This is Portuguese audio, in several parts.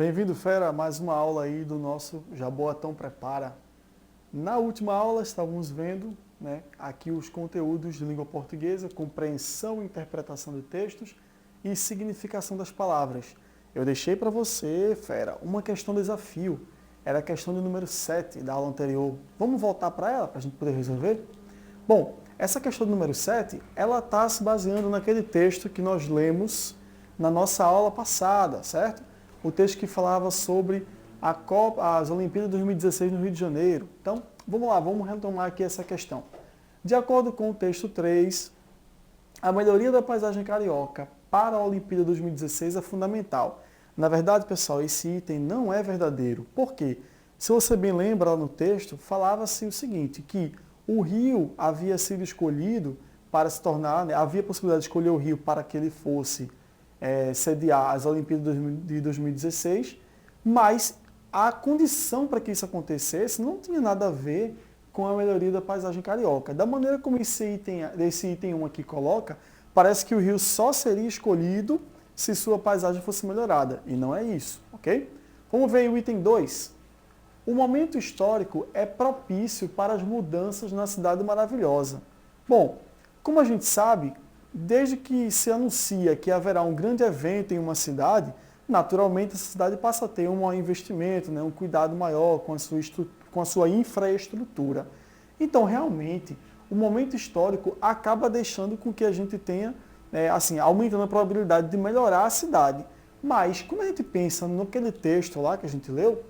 Bem-vindo, fera, a mais uma aula aí do nosso Jaboatão Prepara. Na última aula estávamos vendo aqui os conteúdos de língua portuguesa, compreensão e interpretação de textos e significação das palavras. Eu deixei para você, fera, uma questão desafio. Era a questão de número 7 da aula anterior. Vamos voltar para ela para a gente poder resolver? Bom, essa questão do número 7, ela está se baseando naquele texto que nós lemos na nossa aula passada, certo? O texto que falava sobre as Olimpíadas de 2016 no Rio de Janeiro. Então, vamos lá, vamos retomar aqui essa questão. De acordo com o texto 3, a melhoria da paisagem carioca para a Olimpíada 2016 é fundamental. Na verdade, pessoal, esse item não é verdadeiro. Por quê? Se você bem lembra lá no texto, falava-se o seguinte, que o Rio havia sido escolhido para se tornar, havia a possibilidade de escolher o Rio para que ele fosse sediar as Olimpíadas de 2016, mas a condição para que isso acontecesse não tinha nada a ver com a melhoria da paisagem carioca. Da maneira como esse item 1 aqui coloca, parece que o Rio só seria escolhido se sua paisagem fosse melhorada, e não é isso, ok? Vamos ver o item 2. O momento histórico é propício para as mudanças na cidade maravilhosa. Bom, como a gente sabe, desde que se anuncia que haverá um grande evento em uma cidade, naturalmente essa cidade passa a ter um investimento, um cuidado maior com a sua infraestrutura. Então, realmente, o momento histórico acaba deixando com que a gente tenha, aumentando a probabilidade de melhorar a cidade. Mas, quando a gente pensa naquele texto lá que a gente leu,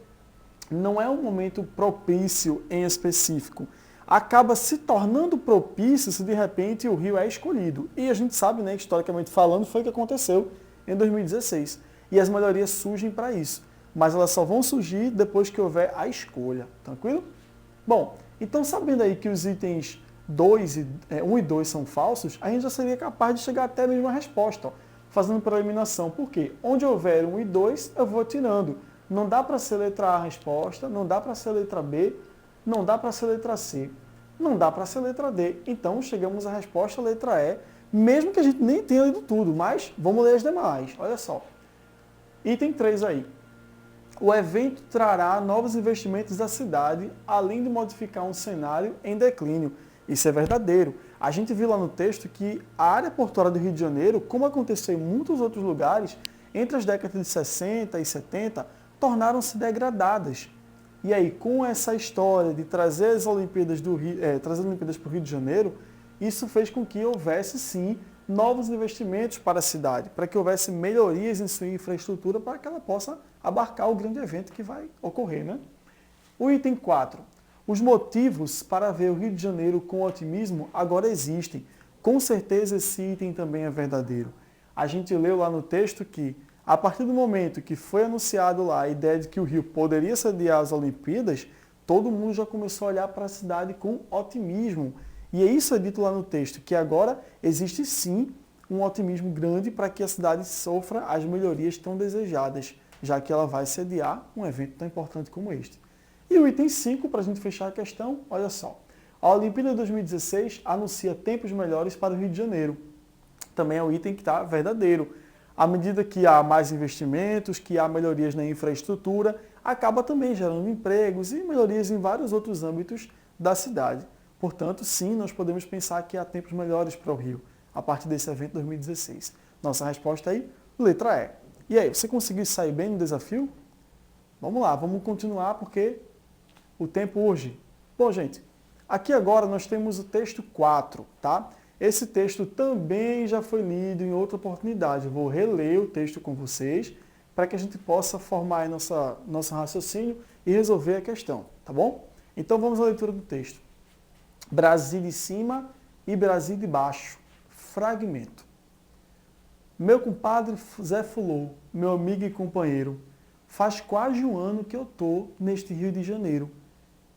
não é um momento propício em específico. Acaba se tornando propício se de repente o Rio é escolhido. E a gente sabe, historicamente falando, foi o que aconteceu em 2016. E as melhorias surgem para isso. Mas elas só vão surgir depois que houver a escolha. Tranquilo? Bom, então sabendo aí que os itens 1 e 2 são falsos, a gente já seria capaz de chegar até a mesma resposta, ó, fazendo por eliminação. Por quê? Onde houver 1 e 2, eu vou tirando. Não dá para ser letra A a resposta, não dá para ser letra B, não dá para ser letra C, não dá para ser letra D. Então chegamos à resposta letra E, mesmo que a gente nem tenha lido tudo, mas vamos ler as demais. Olha só. Item 3 aí. O evento trará novos investimentos da cidade, além de modificar um cenário em declínio. Isso é verdadeiro. A gente viu lá no texto que a área portuária do Rio de Janeiro, como aconteceu em muitos outros lugares, entre as décadas de 60 e 70, tornaram-se degradadas. E aí, com essa história de trazer as Olimpíadas para o Rio de Janeiro, isso fez com que houvesse, sim, novos investimentos para a cidade, para que houvesse melhorias em sua infraestrutura para que ela possa abarcar o grande evento que vai ocorrer, O item 4. Os motivos para ver o Rio de Janeiro com otimismo agora existem. Com certeza esse item também é verdadeiro. A gente leu lá no texto que, a partir do momento que foi anunciado lá a ideia de que o Rio poderia sediar as Olimpíadas, todo mundo já começou a olhar para a cidade com otimismo. E é isso dito lá no texto, que agora existe sim um otimismo grande para que a cidade sofra as melhorias tão desejadas, já que ela vai sediar um evento tão importante como este. E o item 5, para a gente fechar a questão, olha só. A Olimpíada 2016 anuncia tempos melhores para o Rio de Janeiro. Também é um item que está verdadeiro. À medida que há mais investimentos, que há melhorias na infraestrutura, acaba também gerando empregos e melhorias em vários outros âmbitos da cidade. Portanto, sim, nós podemos pensar que há tempos melhores para o Rio, a partir desse evento 2016. Nossa resposta aí, letra E. E aí, você conseguiu sair bem no desafio? Vamos lá, vamos continuar porque o tempo urge. Bom, gente, aqui agora nós temos o texto 4, tá? Esse texto também já foi lido em outra oportunidade. Eu vou reler o texto com vocês para que a gente possa formar aí nosso raciocínio e resolver a questão, tá bom? Então vamos à leitura do texto. Brasil de cima e Brasil de baixo. Fragmento. Meu compadre Zé Fulô, meu amigo e companheiro, faz quase um ano que eu tô neste Rio de Janeiro.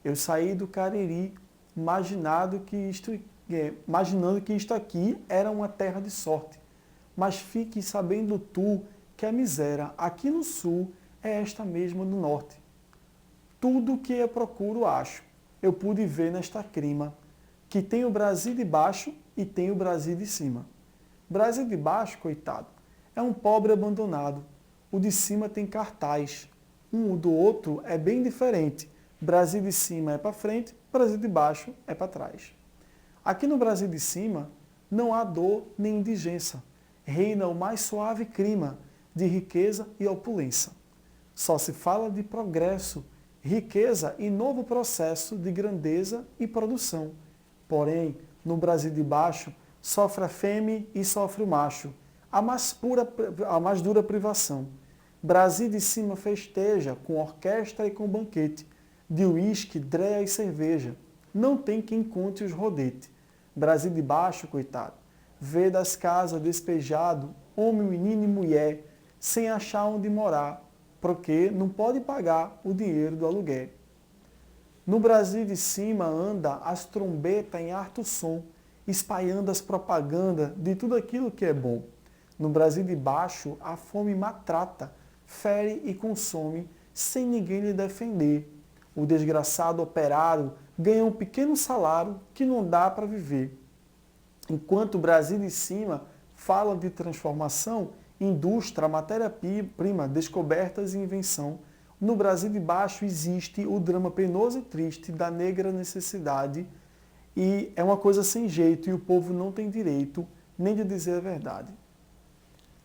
Eu saí do Cariri imaginando que isto aqui era uma terra de sorte. Mas fique sabendo tu que a miséria aqui no sul é esta mesma no norte. Tudo que eu procuro acho, eu pude ver nesta crima, que tem o Brasil de baixo e tem o Brasil de cima. Brasil de baixo, coitado, é um pobre abandonado, o de cima tem cartaz. Um do outro é bem diferente. Brasil de cima é para frente, Brasil de baixo é para trás. Aqui no Brasil de cima não há dor nem indigência. Reina o mais suave clima de riqueza e opulência. Só se fala de progresso, riqueza e novo processo de grandeza e produção. Porém, no Brasil de baixo, sofre a fêmea e sofre o macho, a mais dura privação. Brasil de cima festeja com orquestra e com banquete, de uísque, dreia e cerveja. Não tem quem conte os rodetes. Brasil de baixo, coitado, vê das casas despejado, homem, menino e mulher, sem achar onde morar, porque não pode pagar o dinheiro do aluguel. No Brasil de cima anda as trombetas em harto som, espalhando as propagandas de tudo aquilo que é bom. No Brasil de baixo, a fome maltrata, fere e consome, sem ninguém lhe defender. O desgraçado operário ganha um pequeno salário que não dá para viver. Enquanto o Brasil de cima fala de transformação, indústria, matéria-prima, descobertas e invenção, no Brasil de baixo existe o drama penoso e triste da negra necessidade, e é uma coisa sem jeito e o povo não tem direito nem de dizer a verdade.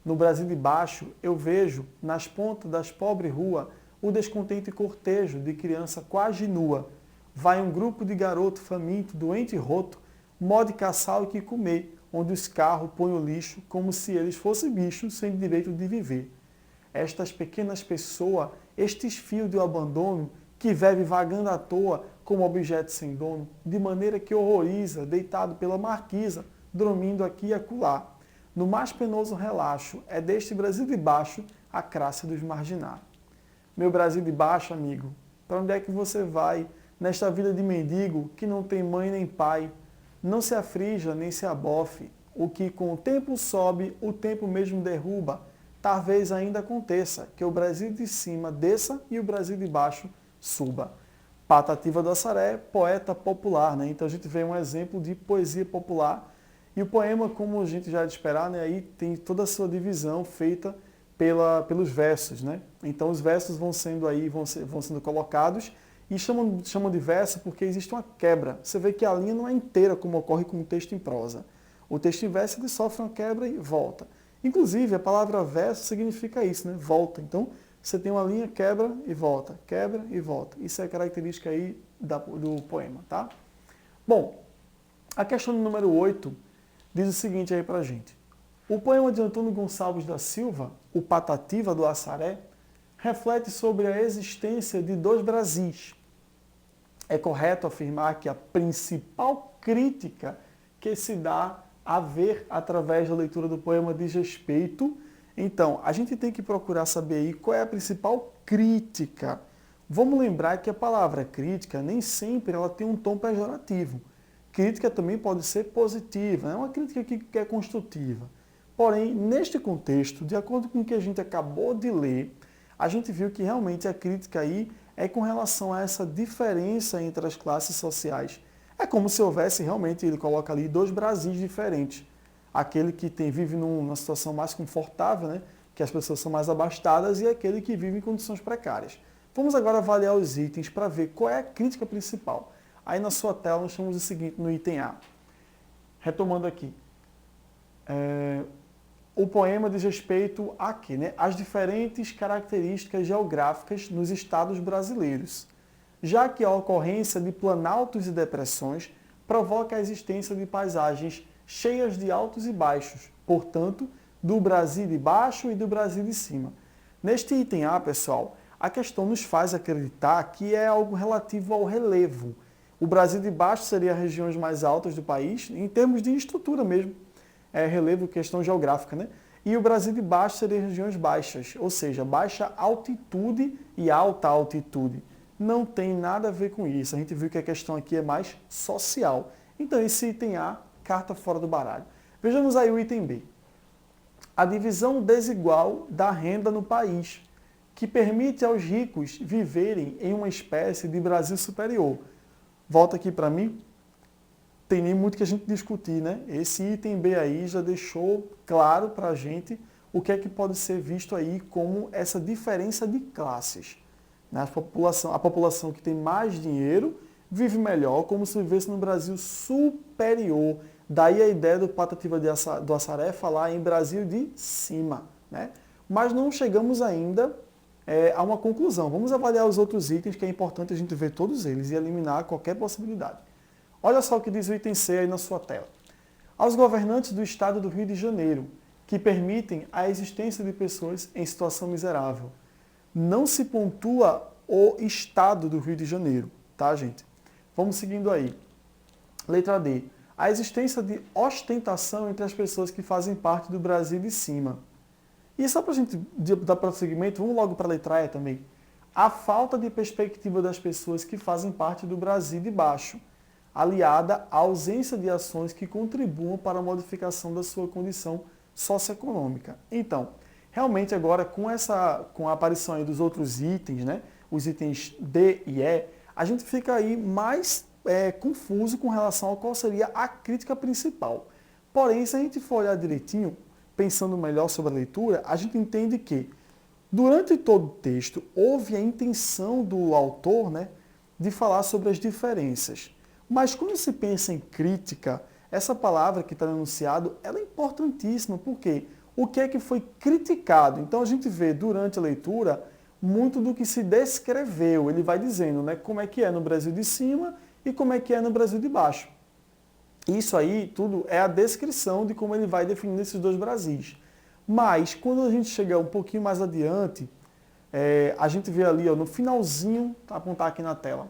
No Brasil de baixo, eu vejo, nas pontas das pobres ruas, o descontente cortejo de criança quase nua. Vai um grupo de garoto faminto, doente e roto, morde caçar o que comer, onde os carros põem o lixo como se eles fossem bichos sem direito de viver. Estas pequenas pessoas, estes fios de abandono, que vive vagando à toa como objeto sem dono, de maneira que horroriza, deitado pela marquisa, dormindo aqui e acolá. No mais penoso relaxo, é deste Brasil de baixo a classe dos marginados. Meu Brasil de baixo, amigo, para onde é que você vai nesta vida de mendigo que não tem mãe nem pai? Não se aflija nem se abofe. O que com o tempo sobe, o tempo mesmo derruba. Talvez ainda aconteça que o Brasil de cima desça e o Brasil de baixo suba. Patativa do Assaré, poeta popular, né? Então a gente vê um exemplo de poesia popular. E o poema, como a gente já é de esperar, né, aí tem toda a sua divisão feita pelos versos, né? Então os versos vão sendo colocados e chamam de verso porque existe uma quebra. Você vê que a linha não é inteira como ocorre com o texto em prosa. O texto em verso ele sofre uma quebra e volta. Inclusive a palavra verso significa isso, né? Volta. Então você tem uma linha, quebra e volta, quebra e volta. Isso é a característica aí do poema, tá? Bom, a questão número 8 diz o seguinte aí pra gente. O poema de Antônio Gonçalves da Silva, O Patativa do Assaré, reflete sobre a existência de dois Brasis. É correto afirmar que a principal crítica que se dá a ver através da leitura do poema diz respeito. Então, a gente tem que procurar saber aí qual é a principal crítica. Vamos lembrar que a palavra crítica nem sempre ela tem um tom pejorativo. Crítica também pode ser positiva, é uma crítica que é construtiva. Porém, neste contexto, de acordo com o que a gente acabou de ler, a gente viu que realmente a crítica aí é com relação a essa diferença entre as classes sociais. É como se houvesse realmente, ele coloca ali, dois Brasis diferentes. Aquele que vive numa situação mais confortável, né, que as pessoas são mais abastadas, e aquele que vive em condições precárias. Vamos agora avaliar os itens para ver qual é a crítica principal. Aí na sua tela nós temos o seguinte no item A. Retomando aqui. O poema diz respeito a quê? Né? As diferentes características geográficas nos estados brasileiros, já que a ocorrência de planaltos e depressões provoca a existência de paisagens cheias de altos e baixos, portanto, do Brasil de baixo e do Brasil de cima. Neste item A, pessoal, a questão nos faz acreditar que é algo relativo ao relevo. O Brasil de baixo seria as regiões mais altas do país, em termos de estrutura mesmo, relevo, questão geográfica, né? E o Brasil de baixo seria regiões baixas, ou seja, baixa altitude e alta altitude. Não tem nada a ver com isso. A gente viu que a questão aqui é mais social. Então, esse item A, carta fora do baralho. Vejamos aí o item B. A divisão desigual da renda no país, que permite aos ricos viverem em uma espécie de Brasil superior. Volta aqui para mim. Tem nem muito que a gente discutir, né? Esse item B aí já deixou claro para a gente o que é que pode ser visto aí como essa diferença de classes. Né? A população que tem mais dinheiro vive melhor, como se vivesse no Brasil superior. Daí a ideia do Patativa do Assaré falar em Brasil de cima. Né? Mas não chegamos ainda a uma conclusão. Vamos avaliar os outros itens, que é importante a gente ver todos eles e eliminar qualquer possibilidade. Olha só o que diz o item C aí na sua tela. Aos governantes do Estado do Rio de Janeiro, que permitem a existência de pessoas em situação miserável. Não se pontua o Estado do Rio de Janeiro, tá, gente? Vamos seguindo aí. Letra D. A existência de ostentação entre as pessoas que fazem parte do Brasil de cima. E só para a gente dar prosseguimento, vamos logo para a letra E também. A falta de perspectiva das pessoas que fazem parte do Brasil de baixo, aliada à ausência de ações que contribuam para a modificação da sua condição socioeconômica. Então, realmente agora com a aparição aí dos outros itens, né, os itens D e E, a gente fica aí mais confuso com relação a qual seria a crítica principal. Porém, se a gente for olhar direitinho, pensando melhor sobre a leitura, a gente entende que durante todo o texto houve a intenção do autor, né, de falar sobre as diferenças. Mas quando se pensa em crítica, essa palavra que está no enunciado, ela é importantíssima, porque o que é que foi criticado? Então a gente vê durante a leitura muito do que se descreveu. Ele vai dizendo, né, como é que é no Brasil de cima e como é que é no Brasil de baixo. Isso aí tudo é a descrição de como ele vai definindo esses dois Brasis. Mas quando a gente chegar um pouquinho mais adiante, a gente vê ali ó, no finalzinho, tá, apontar aqui na tela.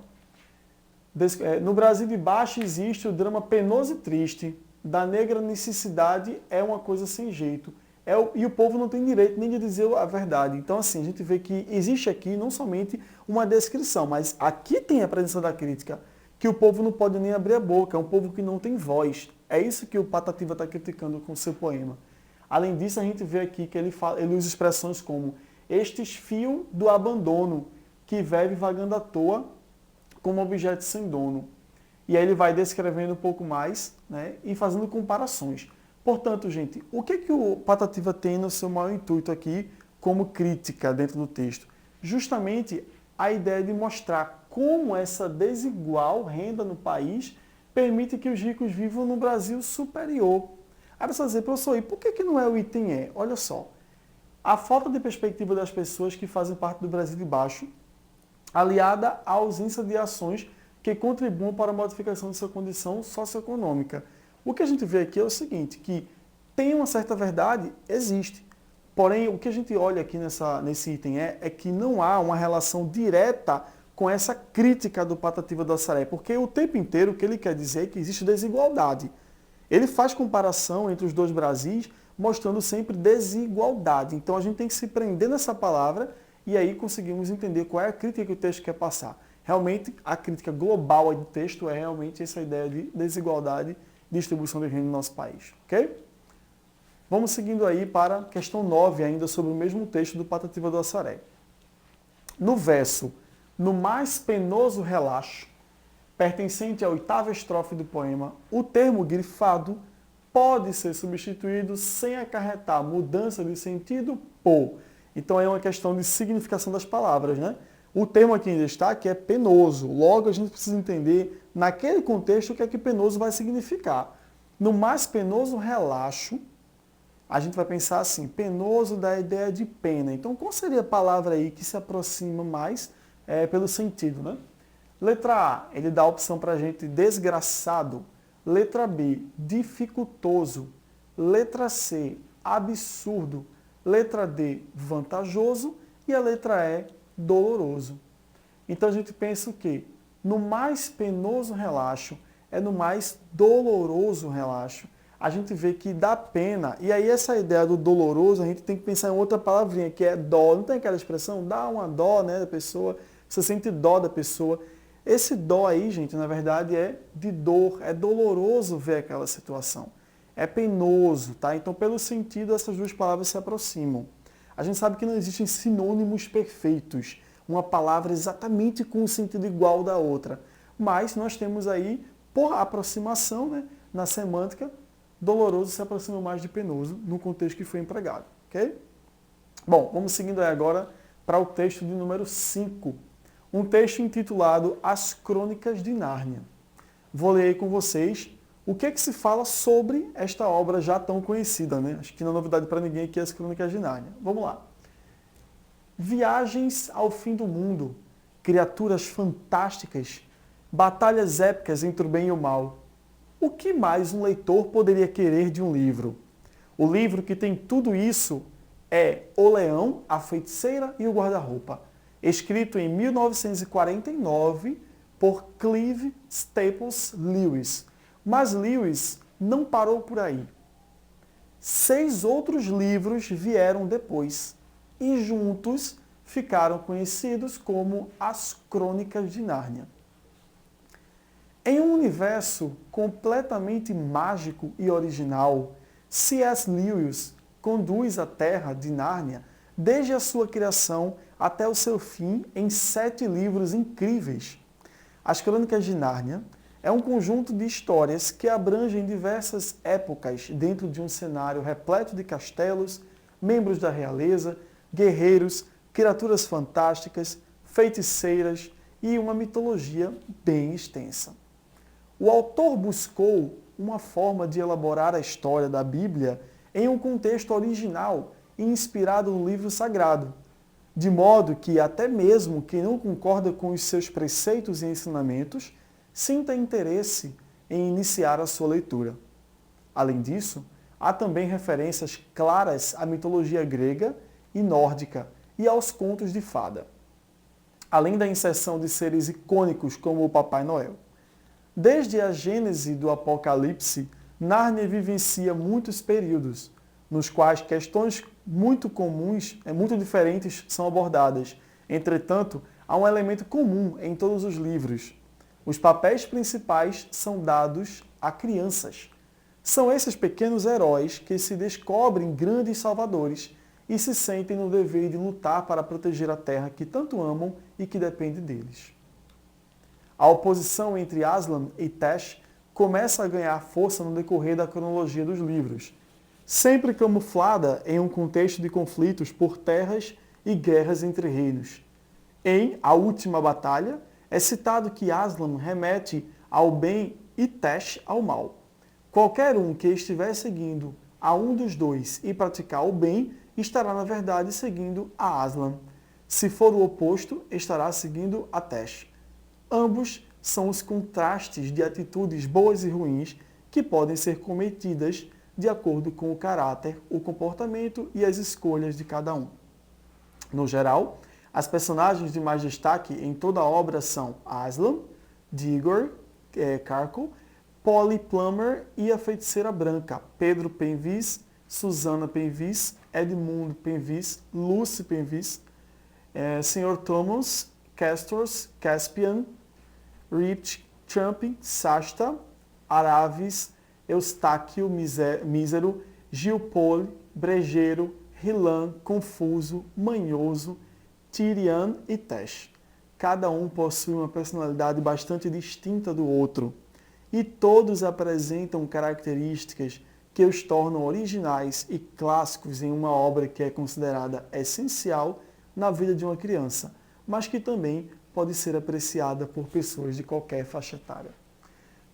No Brasil de baixo existe o drama penoso e triste, da negra necessidade é uma coisa sem jeito. E o povo não tem direito nem de dizer a verdade. Então, assim, a gente vê que existe aqui não somente uma descrição, mas aqui tem a presença da crítica, que o povo não pode nem abrir a boca, é um povo que não tem voz. É isso que o Patativa está criticando com o seu poema. Além disso, a gente vê aqui que ele usa expressões como estes fios do abandono, que vive vagando à toa, como objeto sem dono. E aí ele vai descrevendo um pouco mais, né, e fazendo comparações. Portanto, gente, o que o Patativa tem no seu maior intuito aqui como crítica dentro do texto? Justamente a ideia de mostrar como essa desigual renda no país permite que os ricos vivam no Brasil superior. Aí você vai dizer, professor, e por que não é o item E? Olha só, a falta de perspectiva das pessoas que fazem parte do Brasil de baixo, aliada à ausência de ações que contribuam para a modificação de sua condição socioeconômica. O que a gente vê aqui é o seguinte, que tem uma certa verdade, existe. Porém, o que a gente olha aqui nesse item é que não há uma relação direta com essa crítica do Patativa do Assaré, porque o tempo inteiro o que ele quer dizer é que existe desigualdade. Ele faz comparação entre os dois Brasis, mostrando sempre desigualdade. Então a gente tem que se prender nessa palavra e aí conseguimos entender qual é a crítica que o texto quer passar. Realmente, a crítica global do texto é realmente essa ideia de desigualdade de distribuição de renda no nosso país. Ok? Vamos seguindo aí para a questão 9, ainda sobre o mesmo texto do Patativa do Assaré. No verso, no mais penoso relaxo, pertencente à 8ª estrofe do poema, o termo grifado pode ser substituído sem acarretar mudança de sentido por. Então é uma questão de significação das palavras, né? O termo aqui em destaque é penoso. Logo a gente precisa entender, naquele contexto, o que é que penoso vai significar. No mais penoso relaxo, a gente vai pensar assim, penoso dá ideia de pena. Então qual seria a palavra aí que se aproxima mais pelo sentido, né? Letra A, ele dá a opção para a gente desgraçado. Letra B, dificultoso. Letra C, absurdo. Letra D, vantajoso. E a letra E, doloroso. Então a gente pensa o quê? No mais penoso relaxo, é no mais doloroso relaxo. A gente vê que dá pena. E aí essa ideia do doloroso, a gente tem que pensar em outra palavrinha, que é dó. Não tem aquela expressão? Dá uma dó, né, da pessoa. Você sente dó da pessoa. Esse dó aí, gente, na verdade é de dor. É doloroso ver aquela situação. É penoso, tá? Então, pelo sentido, essas duas palavras se aproximam. A gente sabe que não existem sinônimos perfeitos. Uma palavra exatamente com o sentido igual da outra. Mas nós temos aí, por aproximação, né, na semântica, doloroso se aproxima mais de penoso no contexto que foi empregado, ok? Bom, vamos seguindo aí agora para o texto de número 5, um texto intitulado As Crônicas de Nárnia. Vou ler aí com vocês o que é que se fala sobre esta obra já tão conhecida, né? Acho que não é novidade para ninguém aqui As Crônicas de Nárnia. Vamos lá. Viagens ao fim do mundo, criaturas fantásticas, batalhas épicas entre o bem e o mal. O que mais um leitor poderia querer de um livro? O livro que tem tudo isso é O Leão, a Feiticeira e o Guarda-Roupa, escrito em 1949 por Clive Staples Lewis. Mas Lewis não parou por aí. 6 outros livros vieram depois e juntos ficaram conhecidos como As Crônicas de Nárnia. Em um universo completamente mágico e original, C.S. Lewis conduz a Terra de Nárnia desde a sua criação até o seu fim em 7 livros incríveis. As Crônicas de Nárnia é um conjunto de histórias que abrangem diversas épocas dentro de um cenário repleto de castelos, membros da realeza, guerreiros, criaturas fantásticas, feiticeiras e uma mitologia bem extensa. O autor buscou uma forma de elaborar a história da Bíblia em um contexto original e inspirado no livro sagrado, de modo que até mesmo quem não concorda com os seus preceitos e ensinamentos sinta interesse em iniciar a sua leitura. Além disso, há também referências claras à mitologia grega e nórdica e aos contos de fada, além da inserção de seres icônicos como o Papai Noel. Desde a Gênese do Apocalipse, Nárnia vivencia muitos períodos, nos quais questões muito comuns, muito diferentes, são abordadas. Entretanto, há um elemento comum em todos os livros. Os papéis principais são dados a crianças. São esses pequenos heróis que se descobrem grandes salvadores e se sentem no dever de lutar para proteger a terra que tanto amam e que depende deles. A oposição entre Aslan e Tesh começa a ganhar força no decorrer da cronologia dos livros, sempre camuflada em um contexto de conflitos por terras e guerras entre reinos. Em A Última Batalha, é citado que Aslan remete ao bem e Tesh ao mal. Qualquer um que estiver seguindo a um dos dois e praticar o bem, estará na verdade seguindo a Aslan. Se for o oposto, estará seguindo a Tesh. Ambos são os contrastes de atitudes boas e ruins que podem ser cometidas de acordo com o caráter, o comportamento e as escolhas de cada um. No geral, as personagens de mais destaque em toda a obra são Aslan, Diggory, Carco, Polly Plummer e a Feiticeira Branca, Pedro Penvis, Susana Penvis, Edmund Penvis, Lucy Penvis, Sr. Thomas, Castors, Caspian, Rich, Champing, Sashta, Aravis, Eustáquio, Mísero, Gilpole, Brejeiro, Rilan, Confuso, Manhoso, Tirian e Tesh. Cada um possui uma personalidade bastante distinta do outro, e todos apresentam características que os tornam originais e clássicos em uma obra que é considerada essencial na vida de uma criança, mas que também pode ser apreciada por pessoas de qualquer faixa etária.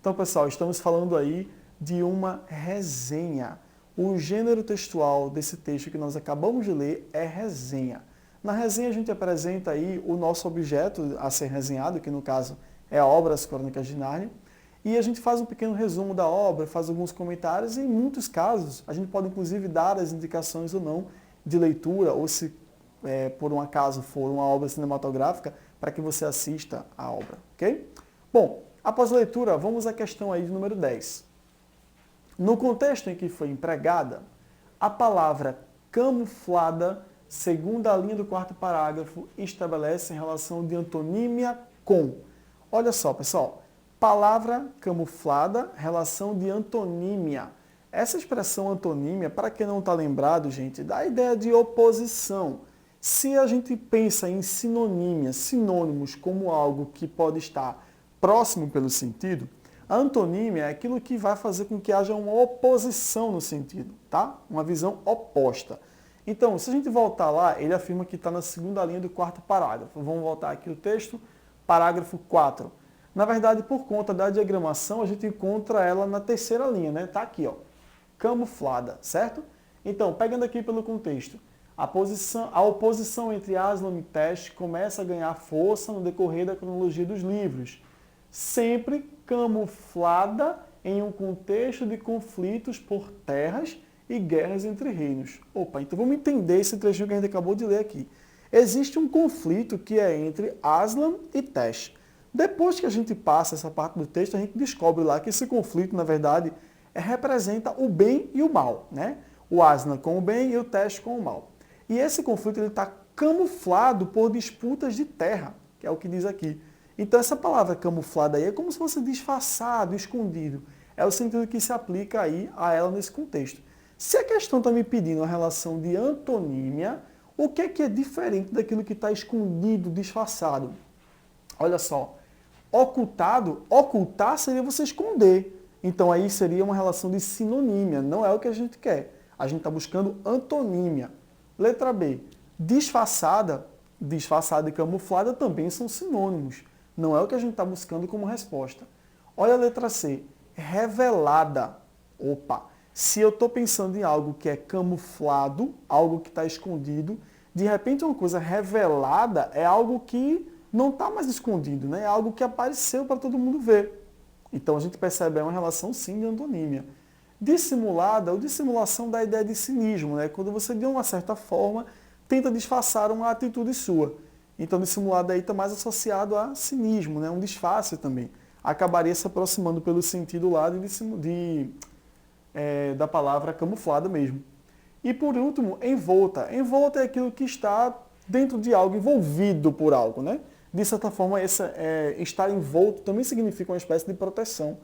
Então, pessoal, estamos falando aí de uma resenha. O gênero textual desse texto que nós acabamos de ler é resenha. Na resenha a gente apresenta aí o nosso objeto a ser resenhado, que no caso é a obra As Crônicas de Nárnia, e a gente faz um pequeno resumo da obra, faz alguns comentários e em muitos casos a gente pode inclusive dar as indicações ou não de leitura, ou se por um acaso for uma obra cinematográfica, para que você assista a obra, ok? Bom, após a leitura, vamos à questão aí de número 10. No contexto em que foi empregada, a palavra camuflada, segundo a linha do 4º parágrafo, estabelece relação de antonímia com. Olha só, pessoal, palavra camuflada, relação de antonímia. Essa expressão antonímia, para quem não está lembrado, gente, dá a ideia de oposição. Se a gente pensa em sinonímia, sinônimos como algo que pode estar próximo pelo sentido, A antonímia é aquilo que vai fazer com que haja uma oposição no sentido, tá? Uma visão oposta. Então, se a gente voltar lá, ele afirma que está na segunda linha do quarto parágrafo. Vamos voltar aqui o texto, parágrafo 4. Na verdade, por conta da diagramação, a gente encontra ela na terceira linha, né? Tá aqui, ó, camuflada, certo? Então, pegando aqui pelo contexto, a oposição entre Aslan e Tesh começa a ganhar força no decorrer da cronologia dos livros, sempre camuflada em um contexto de conflitos por terras e guerras entre reinos. Opa, então vamos entender esse trechinho que a gente acabou de ler aqui. Existe um conflito que é entre Aslan e Tesh. Depois que a gente passa essa parte do texto, a gente descobre lá que esse conflito, na verdade, representa o bem e o mal, né? O Aslan com o bem e o Tesh com o mal. E esse conflito está camuflado por disputas de terra, que é o que diz aqui. Então essa palavra camuflada aí é como se fosse disfarçado, escondido. É o sentido que se aplica aí a ela nesse contexto. Se a questão está me pedindo a relação de antonímia, o que é diferente daquilo que está escondido, disfarçado? Olha só, ocultado, ocultar seria você esconder. Então aí seria uma relação de sinonímia, não é o que a gente quer. A gente está buscando antonímia. Letra B, disfarçada, disfarçada e camuflada também são sinônimos. Não é o que a gente está buscando como resposta. Olha a letra C, revelada. Opa, se eu estou pensando em algo que é camuflado, algo que está escondido, de repente uma coisa revelada é algo que não está mais escondido, né? É algo que apareceu para todo mundo ver. Então a gente percebe uma relação sim de antonímia. Dissimulada, ou dissimulação da ideia de cinismo, né? Quando você de uma certa forma tenta disfarçar uma atitude sua. Então dissimulada aí está mais associado a cinismo, né? Um disfarce também. Acabaria se aproximando pelo sentido lá da palavra camuflada mesmo. E por último, envolta. Envolta é aquilo que está dentro de algo, envolvido por algo, né? De certa forma, estar envolto também significa uma espécie de proteção.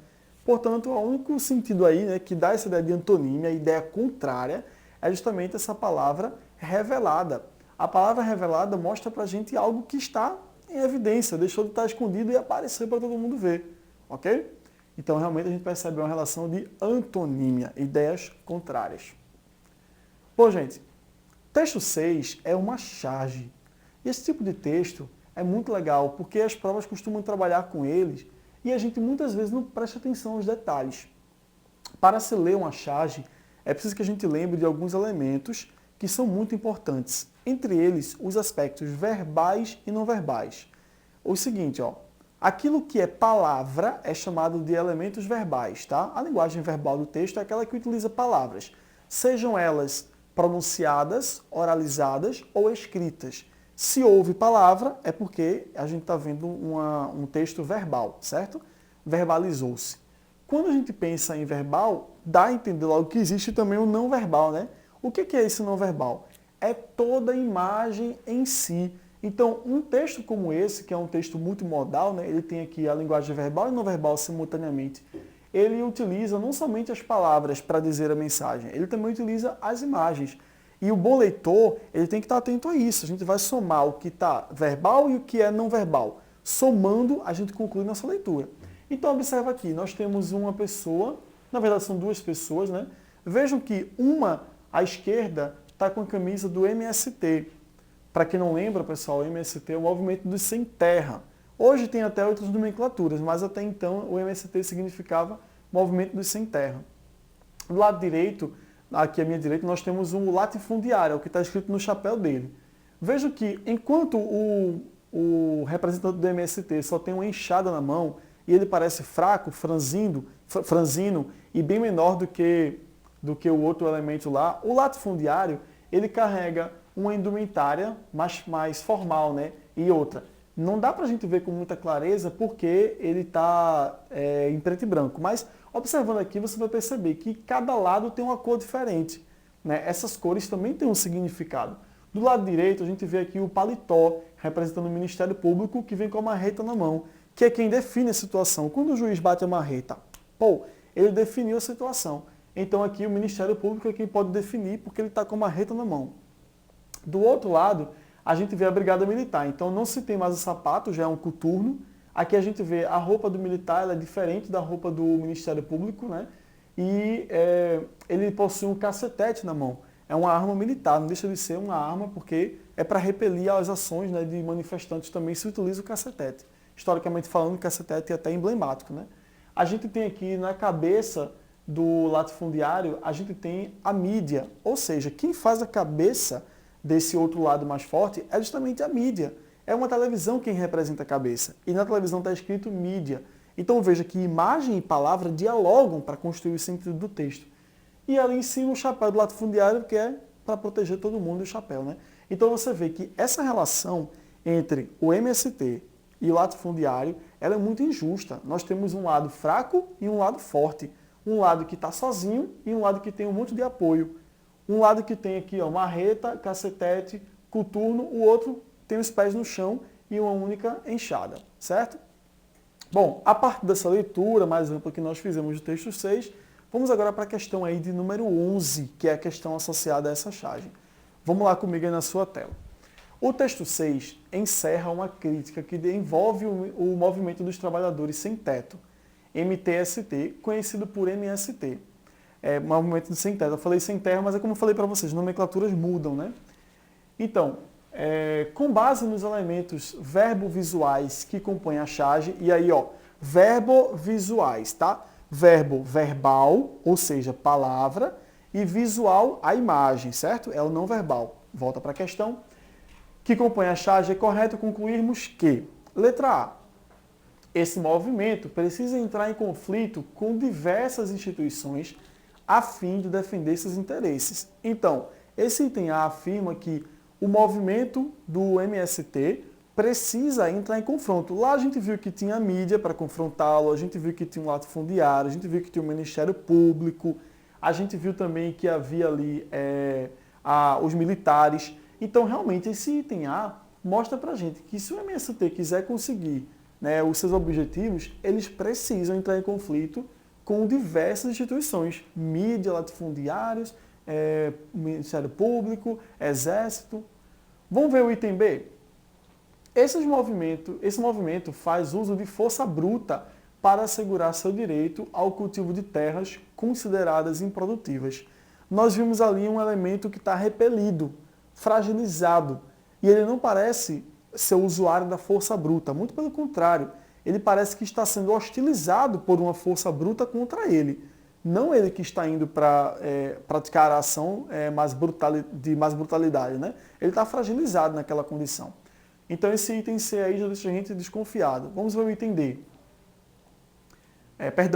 Portanto, o único sentido aí, né, que dá essa ideia de antonímia, a ideia contrária, é justamente essa palavra revelada. A palavra revelada mostra pra gente algo que está em evidência, deixou de estar escondido e apareceu para todo mundo ver. Ok? Então, realmente, a gente percebe uma relação de antonímia, ideias contrárias. Bom, gente, texto 6 é uma charge. E esse tipo de texto é muito legal, porque as provas costumam trabalhar com eles e a gente muitas vezes não presta atenção aos detalhes. Para se ler uma charge, é preciso que a gente lembre de alguns elementos que são muito importantes. Entre eles, os aspectos verbais e não verbais. O seguinte, ó, aquilo que é palavra é chamado de elementos verbais, tá? A linguagem verbal do texto é aquela que utiliza palavras, sejam elas pronunciadas, oralizadas ou escritas. Se houve palavra, é porque a gente está vendo um texto verbal, certo? Verbalizou-se. Quando a gente pensa em verbal, dá a entender logo que existe também o não verbal, né? O que é esse não verbal? É toda a imagem em si. Então, um texto como esse, que é um texto multimodal, né? Ele tem aqui a linguagem verbal e não verbal simultaneamente. Ele utiliza não somente as palavras para dizer a mensagem, ele também utiliza as imagens. E o bom leitor, ele tem que estar atento a isso. A gente vai somar o que está verbal e o que é não verbal. Somando, a gente conclui nossa leitura. Então, observa aqui, nós temos uma pessoa, na verdade são duas pessoas, né? Vejam que uma, à esquerda, está com a camisa do MST. Para quem não lembra, pessoal, o MST é o Movimento dos Sem Terra. Hoje tem até outras nomenclaturas, mas até então o MST significava Movimento dos Sem Terra. Do lado direito, aqui à minha direita, nós temos um latifundiário, é o que está escrito no chapéu dele. Veja que, enquanto o representante do MST só tem uma enxada na mão, e ele parece fraco, franzino e bem menor do que o outro elemento lá, o latifundiário, ele carrega uma indumentária mais formal, né? E outra. Não dá para a gente ver com muita clareza porque ele está em preto e branco, mas observando aqui você vai perceber que cada lado tem uma cor diferente, né? Essas cores também têm um significado. Do lado direito a gente vê aqui o paletó, representando o Ministério Público, que vem com a marreta na mão, que é quem define a situação. Quando o juiz bate a marreta, ele definiu a situação. Então aqui o Ministério Público é quem pode definir porque ele está com a marreta na mão. Do outro lado, a gente vê a Brigada Militar. Então não se tem mais o sapato, já é um coturno. Aqui a gente vê a roupa do militar, ela é diferente da roupa do Ministério Público, né? E ele possui um cacetete na mão. É uma arma militar, não deixa de ser uma arma porque é para repelir as ações, né, de manifestantes também se utiliza o cacetete. Historicamente falando, o cacetete é até emblemático, né? A gente tem aqui na cabeça do latifundiário, a gente tem a mídia, ou seja, quem faz a cabeça desse outro lado mais forte é justamente a mídia. É uma televisão quem representa a cabeça. E na televisão está escrito mídia. Então veja que imagem e palavra dialogam para construir o sentido do texto. E ali em cima o chapéu do latifundiário, que é para proteger todo mundo o chapéu, né? Então você vê que essa relação entre o MST e o latifundiário, ela é muito injusta. Nós temos um lado fraco e um lado forte. Um lado que está sozinho e um lado que tem um monte de apoio. Um lado que tem aqui, ó, marreta, cacetete, coturno, o outro tem os pés no chão e uma única enxada, certo? Bom, a partir dessa leitura mais ampla que nós fizemos do texto 6, vamos agora para a questão aí de número 11, que é a questão associada a essa charge. Vamos lá comigo aí na sua tela. O texto 6 encerra uma crítica que envolve o movimento dos trabalhadores sem teto, MTST, conhecido por MST. Movimento sem teto. Eu falei sem terra, mas é como eu falei para vocês, nomenclaturas mudam, né? Então, com base nos elementos verbovisuais que compõem a charge, e aí, ó, verbovisuais, tá? Verbo verbal, ou seja, palavra, e visual, a imagem, certo? É o não verbal. Volta para a questão. Que compõe a charge, é correto concluirmos que, letra A, esse movimento precisa entrar em conflito com diversas instituições a fim de defender seus interesses. Então, esse item A afirma que o movimento do MST precisa entrar em confronto. Lá a gente viu que tinha a mídia para confrontá-lo, a gente viu que tinha um latifundiário, a gente viu que tinha o Ministério Público, a gente viu também que havia ali os militares. Então, realmente, esse item A mostra para a gente que se o MST quiser conseguir, né, os seus objetivos, eles precisam entrar em conflito com diversas instituições, mídia, latifundiários, Ministério Público, Exército. Vamos ver o item B? Esse movimento faz uso de força bruta para assegurar seu direito ao cultivo de terras consideradas improdutivas. Nós vimos ali um elemento que está repelido, fragilizado, e ele não parece ser usuário da força bruta, muito pelo contrário, ele parece que está sendo hostilizado por uma força bruta contra ele. Não ele que está indo para praticar a ação de mais brutalidade, né? Ele está fragilizado naquela condição. Então esse item C aí já deixa a gente desconfiado. Vamos ver o item D.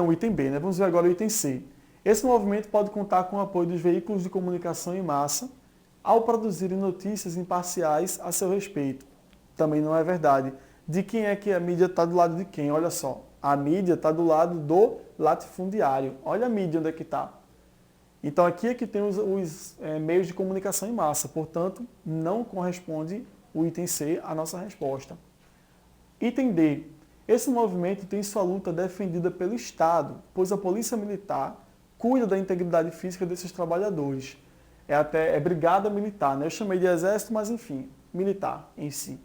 O item B, né? Vamos ver agora o item C. Esse movimento pode contar com o apoio dos veículos de comunicação em massa ao produzirem notícias imparciais a seu respeito. Também não é verdade. De quem é que a mídia está do lado de quem? Olha só, a mídia está do lado do latifundiário. Olha a mídia onde é que está. Então aqui é que tem os meios de comunicação em massa, portanto, não corresponde o item C à nossa resposta. Item D. Esse movimento tem sua luta defendida pelo Estado, pois a Polícia Militar cuida da integridade física desses trabalhadores. É brigada militar, né? Eu chamei de exército, mas enfim, militar em si.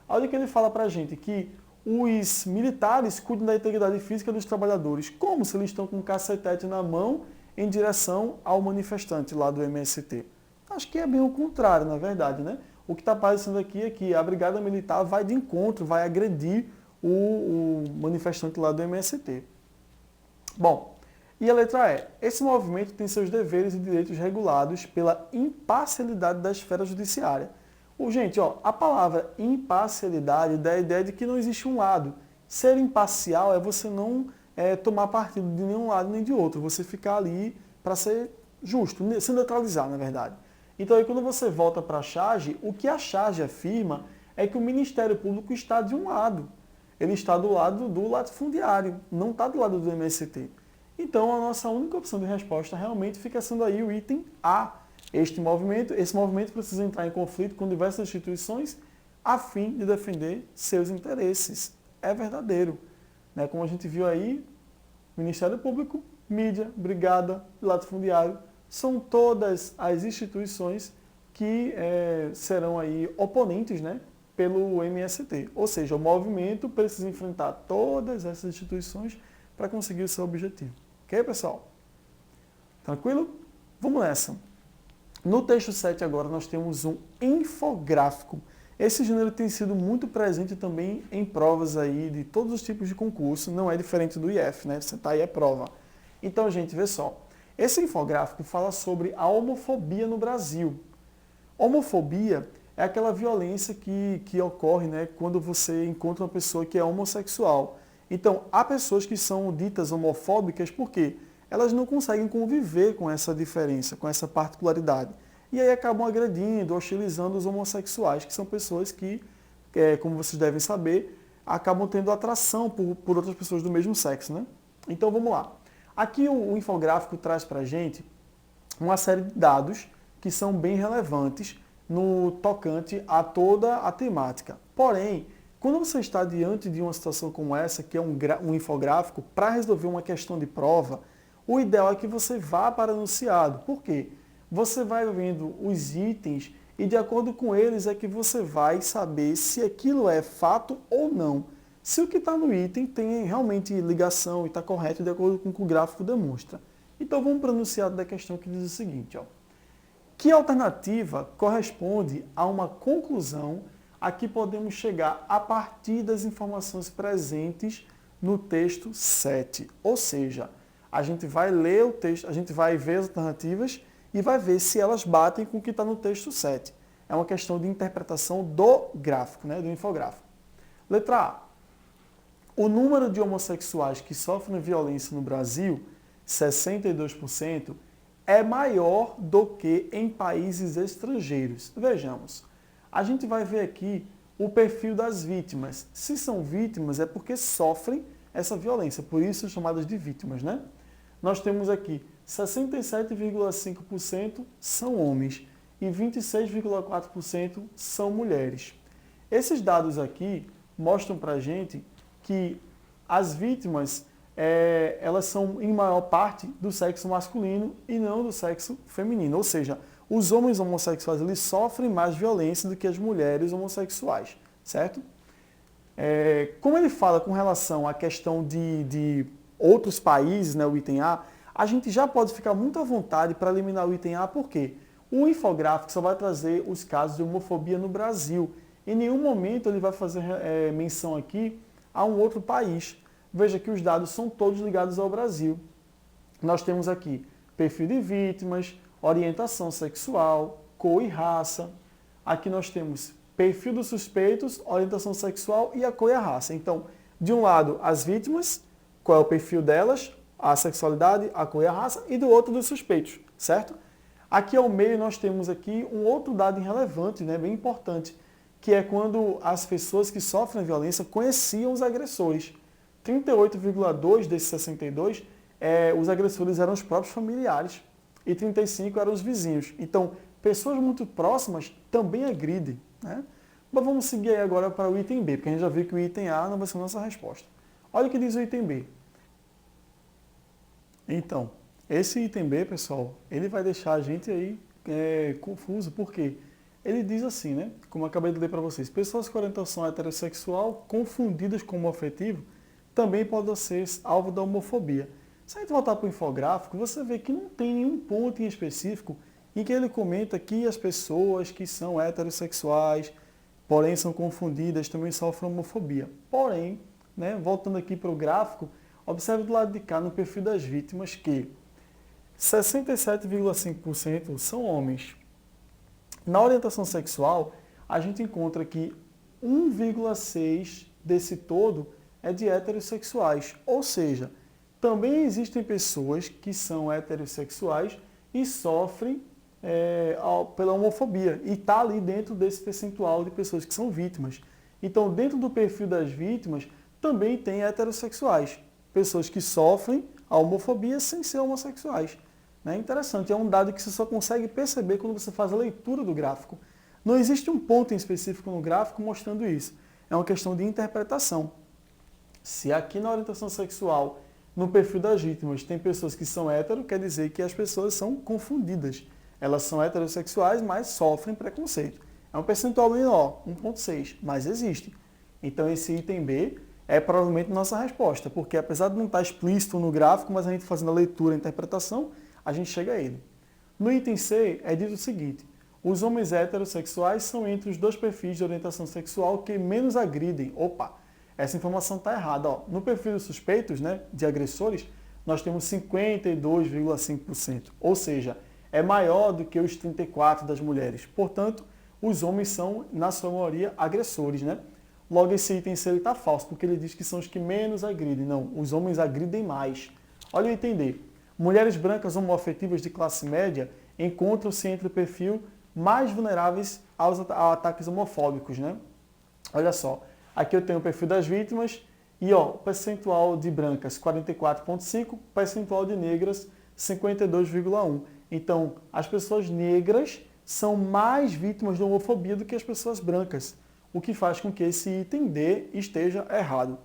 Olha que ele fala pra gente que os militares cuidam da integridade física dos trabalhadores. Como se eles estão com um cacetete na mão em direção ao manifestante lá do MST? Acho que é bem o contrário, na verdade, né? O que está aparecendo aqui é que a brigada militar vai de encontro, vai agredir o manifestante lá do MST. Bom, e a letra E. Esse movimento tem seus deveres e direitos regulados pela imparcialidade da esfera judiciária. Gente, ó, a palavra imparcialidade dá a ideia de que não existe um lado. Ser imparcial é você não tomar partido de nenhum lado nem de outro. Você ficar ali para ser justo, se neutralizar, na verdade. Então, aí, quando você volta para a charge, o que a charge afirma é que o Ministério Público está de um lado. Ele está do lado do latifundiário, não está do lado do MST. Então, a nossa única opção de resposta realmente fica sendo aí o item A. Esse movimento precisa entrar em conflito com diversas instituições a fim de defender seus interesses. É verdadeiro. Né? Como a gente viu aí, Ministério Público, mídia, brigada, latifundiário, são todas as instituições que serão aí oponentes, né, pelo MST. Ou seja, o movimento precisa enfrentar todas essas instituições para conseguir o seu objetivo. Ok, pessoal? Tranquilo? Vamos nessa. No texto 7 agora nós temos um infográfico. Esse gênero tem sido muito presente também em provas aí de todos os tipos de concurso, não é diferente do IF, né? Você tá aí é prova. Então, gente, vê só. Esse infográfico fala sobre a homofobia no Brasil. Homofobia é aquela violência que ocorre, né, quando você encontra uma pessoa que é homossexual. Então, há pessoas que são ditas homofóbicas porque elas não conseguem conviver com essa diferença, com essa particularidade. E aí acabam agredindo, hostilizando os homossexuais, que são pessoas que, como vocês devem saber, acabam tendo atração por outras pessoas do mesmo sexo, né? Então vamos lá. Aqui o infográfico traz para a gente uma série de dados que são bem relevantes no tocante a toda a temática. Porém, quando você está diante de uma situação como essa, que é um infográfico, para resolver uma questão de prova, o ideal é que você vá para o enunciado. Por quê? Você vai vendo os itens e de acordo com eles é que você vai saber se aquilo é fato ou não. Se o que está no item tem realmente ligação e está correto de acordo com o que o gráfico demonstra. Então vamos para o enunciado da questão que diz o seguinte, ó. Que alternativa corresponde a uma conclusão a que podemos chegar a partir das informações presentes no texto 7? Ou seja, a gente vai ler o texto, a gente vai ver as alternativas e vai ver se elas batem com o que está no texto 7. É uma questão de interpretação do gráfico, né, do infográfico. Letra A. O número de homossexuais que sofrem violência no Brasil, 62%, é maior do que em países estrangeiros. Vejamos. A gente vai ver aqui o perfil das vítimas. Se são vítimas, é porque sofrem essa violência, por isso chamadas de vítimas, né? Nós temos aqui 67,5% são homens e 26,4% são mulheres. Esses dados aqui mostram para a gente que as vítimas elas são em maior parte do sexo masculino e não do sexo feminino. Ou seja, os homens homossexuais eles sofrem mais violência do que as mulheres homossexuais, certo? Como ele fala com relação à questão de outros países, né, o item A gente já pode ficar muito à vontade para eliminar o item A, porque o infográfico só vai trazer os casos de homofobia no Brasil. Em nenhum momento ele vai fazer menção aqui a um outro país. Veja que os dados são todos ligados ao Brasil. Nós temos aqui perfil de vítimas, orientação sexual, cor e raça. Aqui nós temos perfil dos suspeitos, orientação sexual e a cor e a raça. Então, de um lado, as vítimas, qual é o perfil delas, a sexualidade, a cor e a raça, e do outro dos suspeitos, certo? Aqui ao meio nós temos aqui um outro dado irrelevante, né, bem importante, que é quando as pessoas que sofrem violência conheciam os agressores. 38,2 desses 62, os agressores eram os próprios familiares e 35 eram os vizinhos. Então, pessoas muito próximas também agridem, né? Mas vamos seguir aí agora para o item B, porque a gente já viu que o item A não vai ser a nossa resposta. Olha o que diz o item B. Então, esse item B, pessoal, ele vai deixar a gente aí confuso, porque ele diz assim, né? Como eu acabei de ler para vocês, pessoas com orientação heterossexual confundidas com homoafetivo também podem ser alvo da homofobia. Se a gente voltar para o infográfico, você vê que não tem nenhum ponto em específico em que ele comenta que as pessoas que são heterossexuais, porém são confundidas, também sofrem homofobia. Porém, né, voltando aqui para o gráfico, observe do lado de cá, no perfil das vítimas, que 67,5% são homens. Na orientação sexual, a gente encontra que 1,6% desse todo é de heterossexuais. Ou seja, também existem pessoas que são heterossexuais e sofrem pela homofobia. E está ali dentro desse percentual de pessoas que são vítimas. Então, dentro do perfil das vítimas, também tem heterossexuais. Pessoas que sofrem a homofobia sem ser homossexuais. É interessante, é um dado que você só consegue perceber quando você faz a leitura do gráfico. Não existe um ponto em específico no gráfico mostrando isso. É uma questão de interpretação. Se aqui na orientação sexual, no perfil das vítimas, tem pessoas que são hétero, quer dizer que as pessoas são confundidas. Elas são heterossexuais, mas sofrem preconceito. É um percentual menor, 1,6, mas existe. Então esse item B é provavelmente nossa resposta, porque apesar de não estar explícito no gráfico, mas a gente fazendo a leitura e a interpretação, a gente chega a ele. No item C é dito o seguinte: os homens heterossexuais são entre os dois perfis de orientação sexual que menos agridem. Opa, essa informação está errada. Ó. No perfil dos suspeitos, né, de agressores, nós temos 52,5%, ou seja, é maior do que os 34% das mulheres. Portanto, os homens são, na sua maioria, agressores, né? Logo, esse item C está falso, porque ele diz que são os que menos agridem. Não, os homens agridem mais. Olha o item D. Mulheres brancas homoafetivas de classe média encontram-se entre o perfil mais vulneráveis aos ataques homofóbicos, né? Olha só, aqui eu tenho o perfil das vítimas e, ó, percentual de brancas 44,5%, percentual de negras 52,1%. Então, as pessoas negras são mais vítimas de homofobia do que as pessoas brancas, o que faz com que esse item D esteja errado.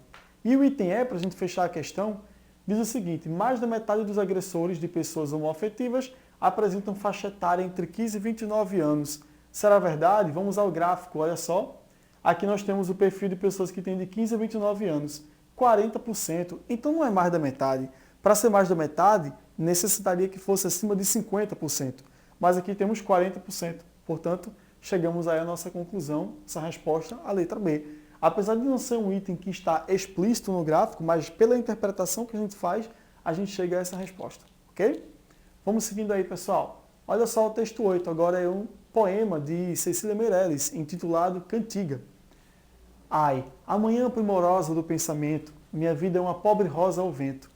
E o item E, para a gente fechar a questão, diz o seguinte: mais da metade dos agressores de pessoas homoafetivas apresentam faixa etária entre 15 e 29 anos. Será verdade? Vamos ao gráfico, olha só. Aqui nós temos o perfil de pessoas que têm de 15 a 29 anos, 40%. Então não é mais da metade. Para ser mais da metade, necessitaria que fosse acima de 50%. Mas aqui temos 40%. Portanto, chegamos aí à nossa conclusão, essa resposta, a letra B. Apesar de não ser um item que está explícito no gráfico, mas pela interpretação que a gente faz, a gente chega a essa resposta, ok? Vamos seguindo aí, pessoal. Olha só o texto 8, agora é um poema de Cecília Meirelles, intitulado Cantiga. Ai, a manhã primorosa do pensamento, minha vida é uma pobre rosa ao vento.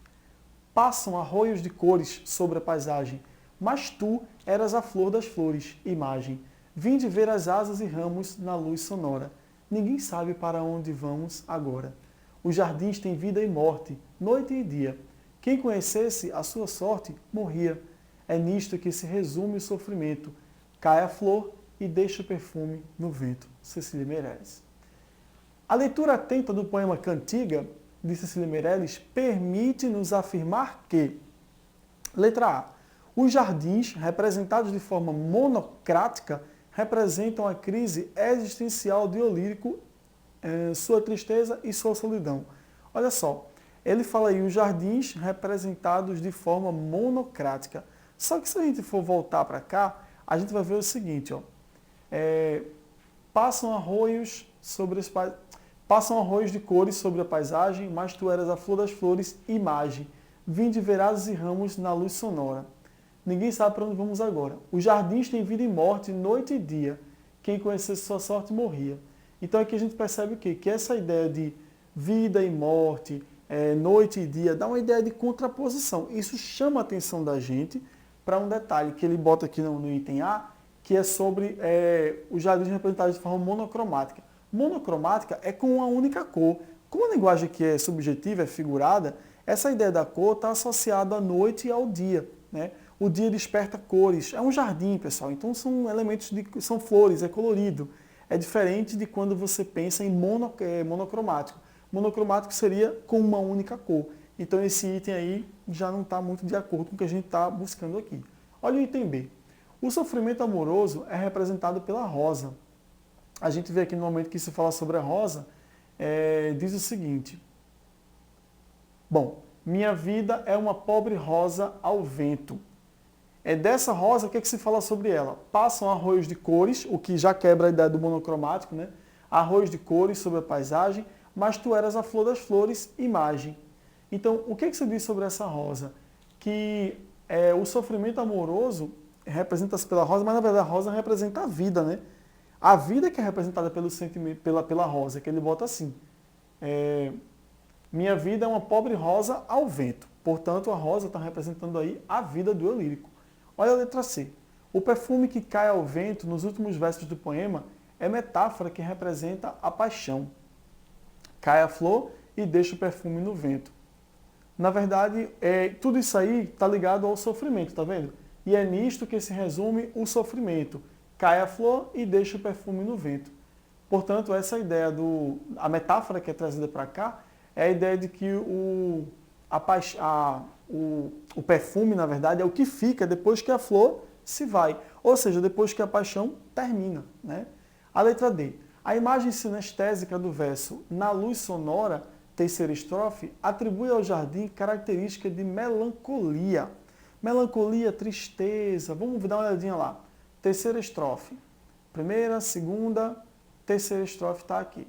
Passam arroios de cores sobre a paisagem, mas tu eras a flor das flores, imagem. Vim de ver as asas e ramos na luz sonora. Ninguém sabe para onde vamos agora. Os jardins têm vida e morte, noite e dia. Quem conhecesse a sua sorte, morria. É nisto que se resume o sofrimento. Cai a flor e deixa o perfume no vento. Cecília Meirelles. A leitura atenta do poema Cantiga, de Cecília Meirelles, permite-nos afirmar que, letra A, os jardins, representados de forma monocrática, representam a crise existencial do eu lírico, sua tristeza e sua solidão. Olha só, ele fala aí os jardins representados de forma monocrática. Só que se a gente for voltar para cá, a gente vai ver o seguinte, ó, passam arroios de cores sobre a paisagem, mas tu eras a flor das flores, imagem. Vim de ver asas e ramos na luz sonora. Ninguém sabe para onde vamos agora. Os jardins têm vida e morte, noite e dia. Quem conhecesse sua sorte morria. Então aqui a gente percebe o quê? Que essa ideia de vida e morte, noite e dia, dá uma ideia de contraposição. Isso chama a atenção da gente para um detalhe que ele bota aqui no item A, que é sobre os jardins representados de forma monocromática. Monocromática é com uma única cor. Como a linguagem aqui é subjetiva, é figurada, essa ideia da cor está associada à noite e ao dia, né? O dia desperta cores. É um jardim, pessoal. Então são elementos são flores, é colorido. É diferente de quando você pensa em monocromático. Monocromático seria com uma única cor. Então esse item aí já não está muito de acordo com o que a gente está buscando aqui. Olha o item B. O sofrimento amoroso é representado pela rosa. A gente vê aqui no momento que se fala sobre a rosa, diz o seguinte. Bom, minha vida é uma pobre rosa ao vento. É dessa rosa, o que se fala sobre ela? Passam arroios de cores, o que já quebra a ideia do monocromático, né? Arroios de cores sobre a paisagem, mas tu eras a flor das flores, imagem. Então, o que se diz sobre essa rosa? Que o sofrimento amoroso representa-se pela rosa, mas na verdade a rosa representa a vida, né? A vida que é representada pelo sentimento, pela rosa, que ele bota assim. Minha vida é uma pobre rosa ao vento. Portanto, a rosa está representando aí a vida do eu lírico. Olha a letra C. O perfume que cai ao vento nos últimos versos do poema é metáfora que representa a paixão. Cai a flor e deixa o perfume no vento. Na verdade, tudo isso aí está ligado ao sofrimento, tá vendo? E é nisto que se resume o sofrimento. Cai a flor e deixa o perfume no vento. Portanto, essa ideia a metáfora que é trazida para cá é a ideia de que o perfume, na verdade, é o que fica depois que a flor se vai. Ou seja, depois que a paixão termina, né? A letra D. A imagem sinestésica do verso "Na luz sonora", terceira estrofe, atribui ao jardim característica de melancolia. Melancolia, tristeza. Vamos dar uma olhadinha lá. Terceira estrofe. Primeira, segunda, terceira estrofe está aqui.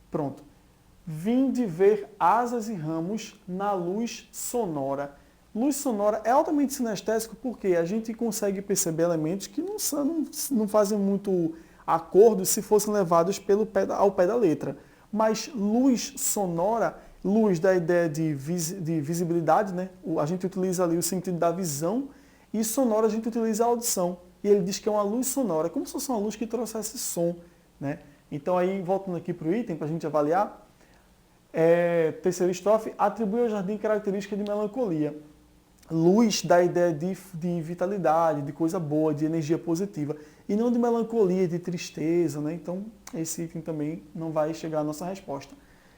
Pronto. Vinde ver asas e ramos na luz sonora. Luz sonora é altamente sinestésico porque a gente consegue perceber elementos que não fazem muito acordo se fossem levados ao pé da letra. Mas luz sonora, luz da ideia de visibilidade, né? A gente utiliza ali o sentido da visão, e sonora a gente utiliza a audição. E ele diz que é uma luz sonora, como se fosse uma luz que trouxesse som, né? Então aí, voltando aqui para o item, para a gente avaliar, terceira estrofe, atribui ao jardim característica de melancolia. Luz da ideia de vitalidade, de coisa boa, de energia positiva, e não de melancolia, de tristeza, né? Então, esse item também não vai chegar à nossa resposta.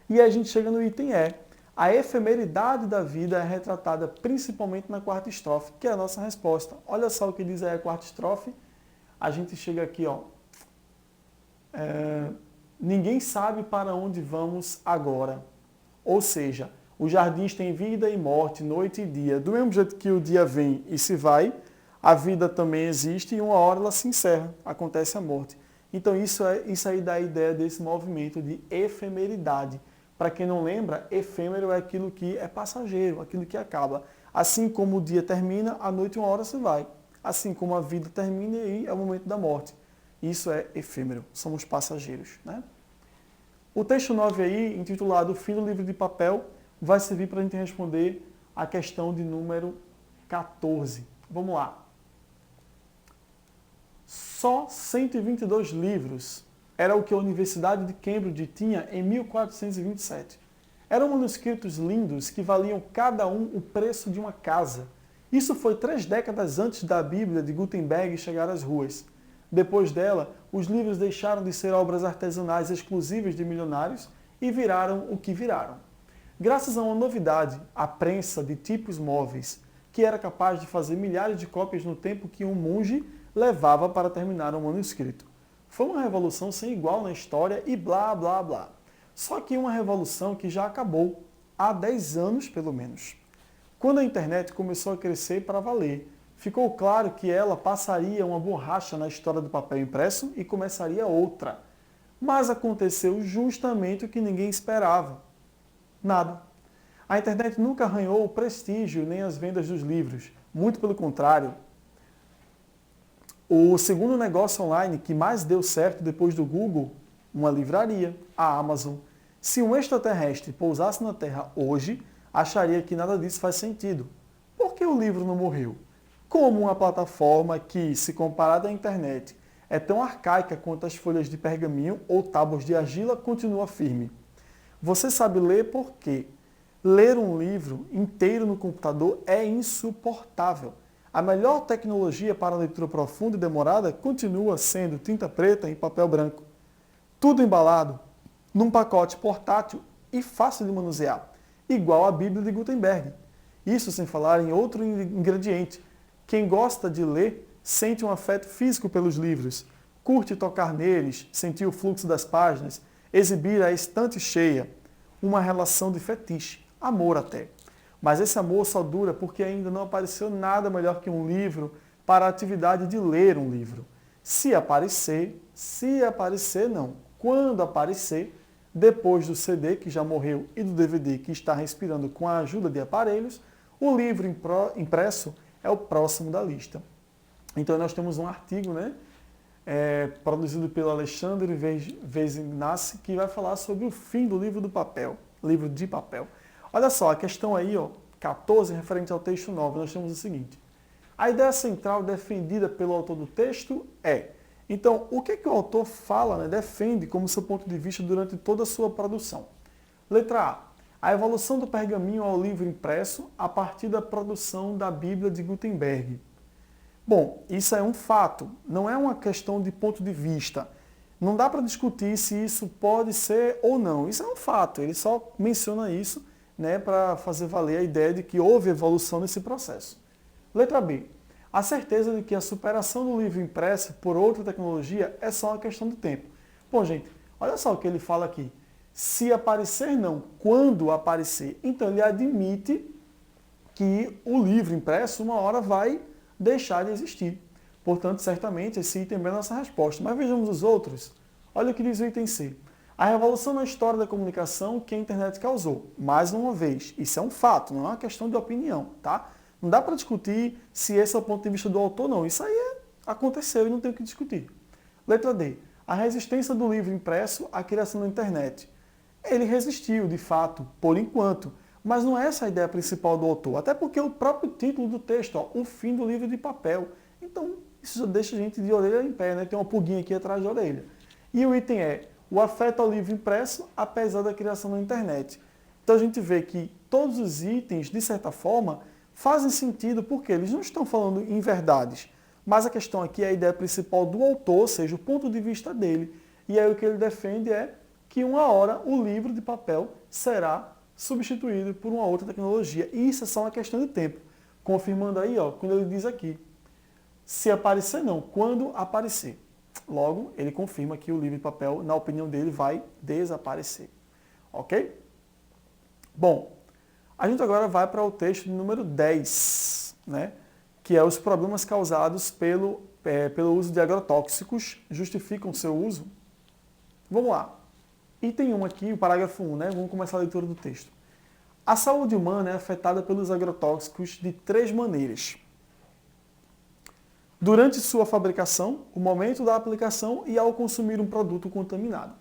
E a gente chega no item E. A efemeridade da vida é retratada principalmente na quarta estrofe, que é a nossa resposta. Olha só o que diz aí a quarta estrofe. A gente chega aqui, ó. Ninguém sabe para onde vamos agora. Ou seja, os jardins têm vida e morte, noite e dia. Do mesmo jeito que o dia vem e se vai, a vida também existe e uma hora ela se encerra, acontece a morte. Então isso aí dá a ideia desse movimento de efemeridade. Para quem não lembra, efêmero é aquilo que é passageiro, aquilo que acaba. Assim como o dia termina, a noite uma hora se vai. Assim como a vida termina e aí é o momento da morte. Isso é efêmero, somos passageiros, né? O texto 9 aí, intitulado Fim do Livro de Papel, vai servir para a gente responder a questão de número 14. Vamos lá. Só 122 livros era o que a Universidade de Cambridge tinha em 1427. Eram manuscritos lindos que valiam cada um o preço de uma casa. Isso foi 3 décadas antes da Bíblia de Gutenberg chegar às ruas. Depois dela, os livros deixaram de ser obras artesanais exclusivas de milionários e viraram o que viraram. Graças a uma novidade, a prensa de tipos móveis, que era capaz de fazer milhares de cópias no tempo que um monge levava para terminar um manuscrito. Foi uma revolução sem igual na história e blá, blá, blá. Só que uma revolução que já acabou, há 10 anos pelo menos. Quando a internet começou a crescer para valer, ficou claro que ela passaria uma borracha na história do papel impresso e começaria outra. Mas aconteceu justamente o que ninguém esperava. Nada. A internet nunca arranhou o prestígio nem as vendas dos livros. Muito pelo contrário. O segundo negócio online que mais deu certo depois do Google, uma livraria, a Amazon. Se um extraterrestre pousasse na Terra hoje, acharia que nada disso faz sentido. Por que o livro não morreu? Como uma plataforma que, se comparada à internet, é tão arcaica quanto as folhas de pergaminho ou tábuas de argila, continua firme. Você sabe ler por quê? Ler um livro inteiro no computador é insuportável. A melhor tecnologia para a leitura profunda e demorada continua sendo tinta preta em papel branco. Tudo embalado, num pacote portátil e fácil de manusear, igual a Bíblia de Gutenberg. Isso sem falar em outro ingrediente. Quem gosta de ler sente um afeto físico pelos livros, curte tocar neles, sentir o fluxo das páginas, exibir a estante cheia, uma relação de fetiche, amor até. Mas esse amor só dura porque ainda não apareceu nada melhor que um livro para a atividade de ler um livro. Se aparecer não. Quando aparecer, depois do CD que já morreu e do DVD que está respirando com a ajuda de aparelhos, o livro impresso é o próximo da lista. Então nós temos um artigo, né, produzido pelo Alexandre Vezignaci, que vai falar sobre o fim do livro de papel. Olha só, a questão aí, 14, referente ao texto 9, nós temos o seguinte. A ideia central defendida pelo autor do texto é... Então, o que o autor fala, né, defende como seu ponto de vista durante toda a sua produção? Letra A. A evolução do pergaminho ao livro impresso a partir da produção da Bíblia de Gutenberg. Bom, isso é um fato, não é uma questão de ponto de vista. Não dá para discutir se isso pode ser ou não. Isso é um fato, ele só menciona isso, né, para fazer valer a ideia de que houve evolução nesse processo. Letra B. a certeza de que a superação do livro impresso por outra tecnologia é só uma questão de tempo. Bom, gente, olha só o que ele fala aqui. Se aparecer, não. Quando aparecer. Então, ele admite que o livro impresso, uma hora, vai deixar de existir. Portanto, certamente, esse item é a nossa resposta. Mas vejamos os outros. Olha o que diz o item C. A revolução na história da comunicação que a internet causou. Mais uma vez, isso é um fato, não é uma questão de opinião, tá? Não dá para discutir se esse é o ponto de vista do autor, não. Isso aí aconteceu e não tem o que discutir. Letra D. A resistência do livro impresso à criação da internet. Ele resistiu, de fato, por enquanto. Mas não é essa a ideia principal do autor. Até porque o próprio título do texto, ó, o fim do livro de papel. Então, isso já deixa a gente de orelha em pé, né? Tem uma pulguinha aqui atrás da orelha. E o item é o afeto ao livro impresso, apesar da criação da internet. Então a gente vê que todos os itens, de certa forma, fazem sentido porque eles não estão falando em verdades. Mas a questão aqui é a ideia principal do autor, ou seja, o ponto de vista dele. E aí o que ele defende é que uma hora o livro de papel será substituído por uma outra tecnologia. E isso é só uma questão de tempo. Confirmando aí, ó, quando ele diz aqui, se aparecer não, quando aparecer. Logo, ele confirma que o livro de papel, na opinião dele, vai desaparecer. Ok? Bom, a gente agora vai para o texto número 10, né? Que é os problemas causados pelo uso de agrotóxicos justificam seu uso. Vamos lá. Item 1 aqui, o parágrafo 1, né? Vamos começar a leitura do texto. A saúde humana é afetada pelos agrotóxicos de 3 maneiras. Durante sua fabricação, o momento da aplicação e ao consumir um produto contaminado.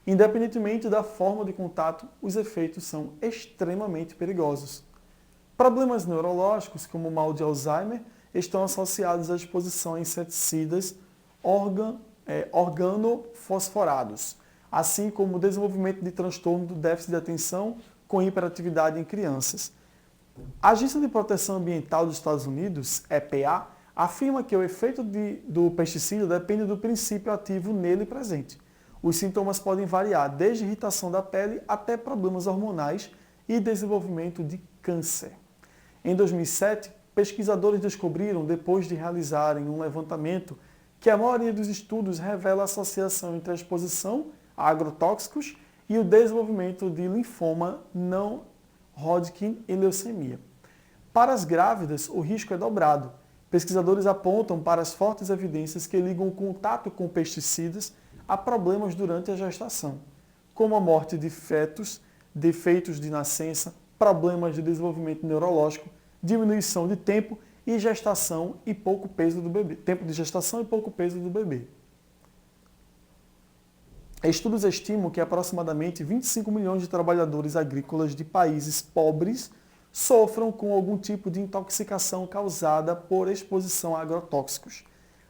Independentemente da forma de contato, os efeitos são extremamente perigosos. Problemas neurológicos, como o mal de Alzheimer, estão associados à exposição a inseticidas organofosforados, assim como o desenvolvimento de transtorno do déficit de atenção com hiperatividade em crianças. A Agência de Proteção Ambiental dos Estados Unidos, EPA, afirma que o efeito do pesticida depende do princípio ativo nele presente. Os sintomas podem variar desde irritação da pele até problemas hormonais e desenvolvimento de câncer. Em 2007, pesquisadores descobriram, depois de realizarem um levantamento, que a maioria dos estudos revela a associação entre a exposição a agrotóxicos e o desenvolvimento de linfoma não Hodgkin e leucemia. Para as grávidas, o risco é dobrado. Pesquisadores apontam para as fortes evidências que ligam o contato com pesticidas a problemas durante a gestação, como a morte de fetos, defeitos de nascença, problemas de desenvolvimento neurológico, diminuição de tempo e gestação e pouco peso do bebê. Tempo de gestação e pouco peso do bebê. Estudos estimam que aproximadamente 25 milhões de trabalhadores agrícolas de países pobres sofram com algum tipo de intoxicação causada por exposição a agrotóxicos.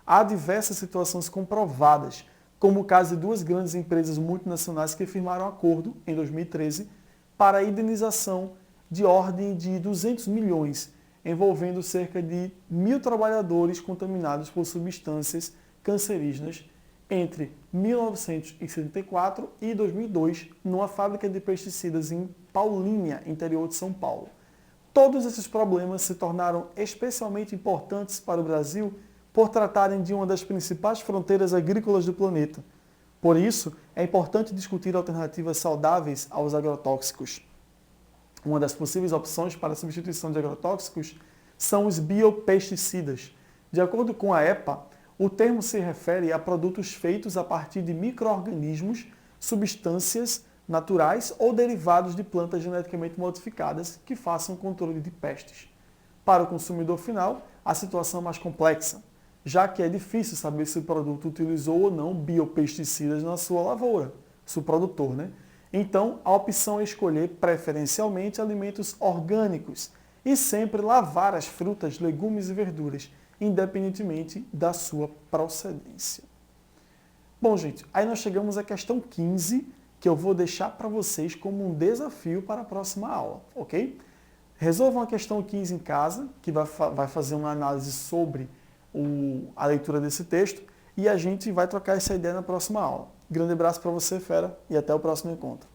Há diversas situações comprovadas, como o caso de 2 grandes empresas multinacionais que firmaram acordo, em 2013, para a indenização de ordem de 200 milhões, envolvendo cerca de 1.000 trabalhadores contaminados por substâncias cancerígenas entre 1974 e 2002, numa fábrica de pesticidas em Paulínia, interior de São Paulo. Todos esses problemas se tornaram especialmente importantes para o Brasil por tratarem de uma das principais fronteiras agrícolas do planeta. Por isso, é importante discutir alternativas saudáveis aos agrotóxicos. Uma das possíveis opções para a substituição de agrotóxicos são os biopesticidas. De acordo com a EPA, o termo se refere a produtos feitos a partir de micro-organismos, substâncias naturais ou derivados de plantas geneticamente modificadas que façam controle de pestes. Para o consumidor final, a situação é mais complexa, já que é difícil saber se o produto utilizou ou não biopesticidas na sua lavoura, se o produtor, né? Então, a opção é escolher preferencialmente alimentos orgânicos e sempre lavar as frutas, legumes e verduras, independentemente da sua procedência. Bom, gente, aí nós chegamos à questão 15, que eu vou deixar para vocês como um desafio para a próxima aula, ok? Resolvam a questão 15 em casa, que vai fazer uma análise sobre a leitura desse texto, e a gente vai trocar essa ideia na próxima aula. Grande abraço para você, fera, e até o próximo encontro.